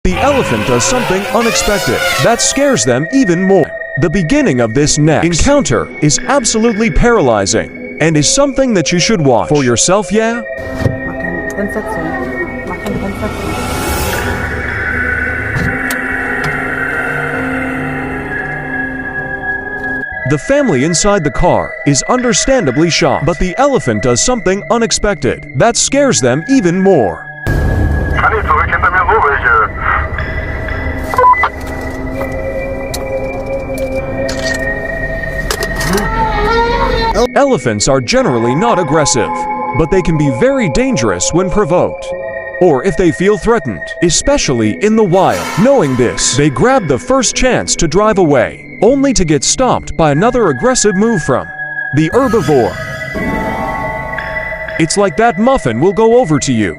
The elephant does something unexpected that scares them even more. The beginning of this next encounter is absolutely paralyzing and is something that you should watch for yourself, yeah? Makin sensation. Makin sensation. The family inside the car is understandably shocked, but the elephant does something unexpected that scares them even more. Они выкинутыми ловите. Elephants are generally not aggressive, but they can be very dangerous when provoked, or if they feel threatened, especially in the wild. Knowing this, they grab the first chance to drive away, only to get stopped by another aggressive move from the herbivore. It's like that muffin will go over to you.